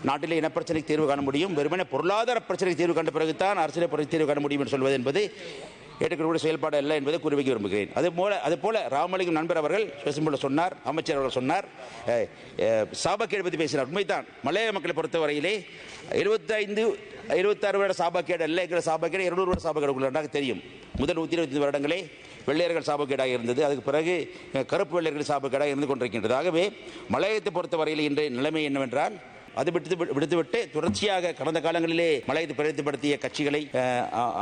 நாட்டிலே இனப்பிரச்சனைக்கு தீர்வு காண முடியும். வெறுமனே பொருளாதார பிரச்சனைக்கு தீர்வு கண்ட பிறகுதான் அரசியல் தீர்வு காண முடியும் என்று சொல்வது என்பது ஏற்றுக்கக்கூடிய செயல்பாடு அல்ல என்பதை கூறி வைக்க விரும்புகிறேன். அதுபோல ராமலிங்கம் நண்பர் அவர்கள் பேசும்போது சொன்னார், அமைச்சர் அவர்கள் சொன்னார், சாபக்கேடு பற்றி பேசினார். உண்மைதான். மலைய மக்களை பொறுத்தவரையிலே 26 வருட சாபக்கேடு அல்ல, என்கிற சாபக்கேடு 200 வருட சாபக்கேடு தெரியும். முதல் 125 வருடங்களே வெள்ளையர்கள் சாபக்கேடாக இருந்தது. அதுக்கு பிறகு கருப்பு வெள்ளையர்கள் சாபக்கேடாக இருந்து கொண்டிருக்கின்றது. ஆகவே மலையத்தை பொறுத்தவரையில் இன்றைய நிலைமை என்னவென்றால், அது விடுத்துவிட்டு தொடர்ச்சியாக கடந்த காலங்களிலே மலையத்தை பிரதிபடுத்திய கட்சிகளை,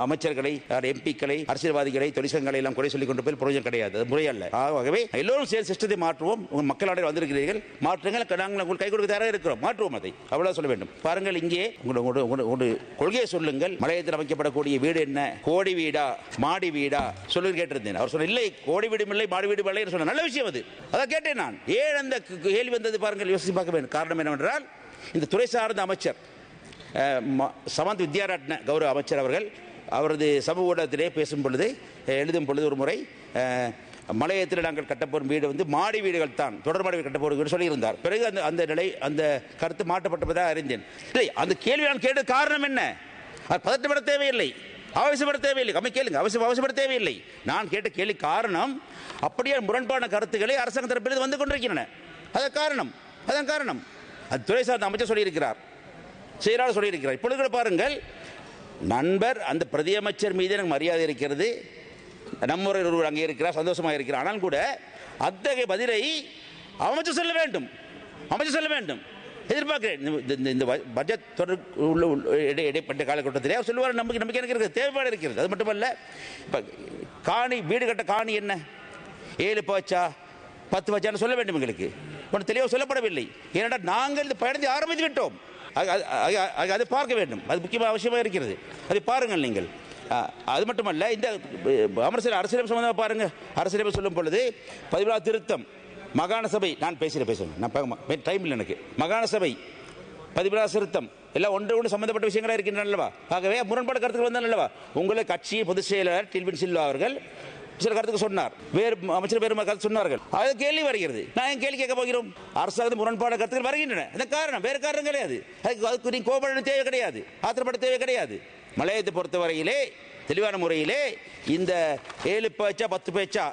அமைச்சர்களை, எம்பிக்களை, அரசியல்வாதிகளை, தொழிற்சங்கங்களை எல்லாம் குறை சொல்லிக் கொண்டு போய் பிரயோஜனம் கிடையாது. அது முறையல்ல. ஆகவே எல்லோரும் சேர்ந்து சிஸ்டத்தை மாற்றுவோம். மக்களால் வந்திருக்கிறீர்கள், மாற்றுங்கள், நாங்கள் உங்களுக்கு கை கொடுக்க தயாராக இருக்கிறோம், மாற்றுவோம். அதை அவ்வளவு சொல்ல வேண்டும். பாருங்கள், இங்கே உங்களுடைய கொள்கையை சொல்லுங்கள். மலையத்தில் அமைக்கப்படக்கூடிய வீடு என்ன, கோடி வீடா மாடி வீடா சொல்லி கேட்டிருந்தேன். அவர் சொன்ன இல்லை, கோடி வீடும் இல்லை மாடி வீடும் இல்லை சொன்ன நல்ல விஷயம். அது அதான் கேட்டேன் நான். ஏன் அந்த கேள்வி வந்தது பாருங்கள், யோசித்து பார்க்க வேண்டும். காரணம் என்னவென்றால், இந்த துறை சார்ந்த அமைச்சர் சமந்த் வித்யாரட்ன கௌரவ அமைச்சர் அவர்கள் அவரது சமூக ஊடகத்திலே பேசும் பொழுது, எழுதும் பொழுது ஒரு முறை மலையத்தில் நாங்கள் கட்டப்போகும் வீடு மாடி வீடுகள் தான், தொடர் மாடி கட்டப்போகும் வீடு சொல்லியிருந்தார். பிறகு அந்த கருத்து மாற்றப்பட்டதாக அறிந்தேன். இல்லை, அந்த கேள்வி நான் கேட்ட காரணம் என்ன? அது பதட்டப்பட தேவையில்லை, அவசியப்பட தேவையில்லை. கேளுங்க, அவசியப்பட தேவையில்லை. நான் கேட்ட கேள்வி காரணம், அப்படியே முரண்பான கருத்துக்களை அரசாங்க தரப்பில் வந்து கொண்டிருக்கின்றன. அதான் காரணம். அது துறை சார்ந்த அமைச்சர் சொல்லியிருக்கிறார், செயலாளர் சொல்லியிருக்கிறார். இப்பொழுது கூட பாருங்கள், நண்பர் அந்த பிரதி அமைச்சர் மீது எனக்கு மரியாதை இருக்கிறது, நம்ம ஒருவர் அங்கே இருக்கிறார், சந்தோஷமாக இருக்கிறார். ஆனால் கூட அத்தகைய பதிலை அமைச்சர் சொல்ல வேண்டும், எதிர்பார்க்கிறேன். இந்த பட்ஜெட் இடைப்பட்ட காலகட்டத்திலே அவர் சொல்லுவார், நம்பிக்கை எனக்கு இருக்கிறது, தேவைப்பாடு இருக்கிறது. அது மட்டுமல்ல, இப்போ வீடு கட்ட காணி என்ன 7 பச்சா 10 பச்சான்னு சொல்ல வேண்டும். எங்களுக்கு ஒன்று தெளிவாக சொல்லப்படவில்லை. ஏனென்றால் நாங்கள் இந்த பயணத்தை ஆரம்பித்து விட்டோம். அதை பார்க்க வேண்டும், அது முக்கியமாக அவசியமாக இருக்கிறது. அதை பாருங்கள் நீங்கள். அது மட்டுமல்ல, இந்த அரசியலமைப்பு சம்பந்தமாக பாருங்கள். அரசியலமைப்பு சொல்லும் பொழுது 17 திருத்தம், மாகாண சபை, நான் பேசுகிறேன், நான் டைம் இல்லை எனக்கு. மாகாண சபை 17 திருத்தம் எல்லாம் ஒன்று சம்பந்தப்பட்ட விஷயங்களாக இருக்கின்றன அல்லவா? ஆகவே முரண்பாடு கருத்துக்கள் வந்தால் அல்லவா? உங்களை கட்சி பொதுச் செயலாளர் டில்வின் சில்வா அவர்கள் சில கருத்துக்கு சொன்னார், வேறு அமைச்சர் வேறு கருத்து சொன்னார்கள். அது கேள்வி வருகிறது. நான் ஏன் கேள்வி கேட்க போகிறோம்? அரசாங்கம் முரண்பாடு கருத்துக்கள் வருகின்றன. அந்த காரணம் வேறு காரணம் கிடையாது. அதுக்கு நீ கோபப்பட தேவை கிடையாது, ஆத்திரப்பட தேவை கிடையாது. மலையத்தை பொறுத்தவரையிலே தெளிவான முறையிலே இந்த 7 பேச்சா 10 பேச்சா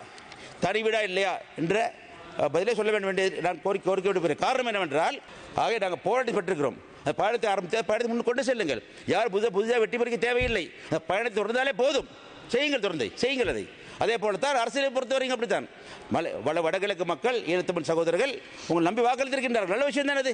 தனி வீடா இல்லையா என்ற பதிலே சொல்ல வேண்டும் என்று நான் கோரிக்கை விடுக்கிறேன். காரணம் என்னவென்றால், ஆகவே நாங்கள் போராட்டி பெற்றிருக்கிறோம். அந்த பயணத்தை பயணத்தை முன் கொண்டு செல்லுங்கள். யார் புதிதாக வெட்டி பறிக்க தேவையில்லை. அந்த பயணத்தை தொடர்ந்தாலே போதும். செய்யுங்கள் அதை. அதே போலத்தான் அரசியலை பொறுத்தவரைக்கும் அப்படித்தான். வடகிழக்கு மக்கள், ஈழத்தமிழ் சகோதரர்கள் உங்கள் நம்பி வாக்களித்திருக்கின்றார்கள். நல்ல விஷயம் தானே.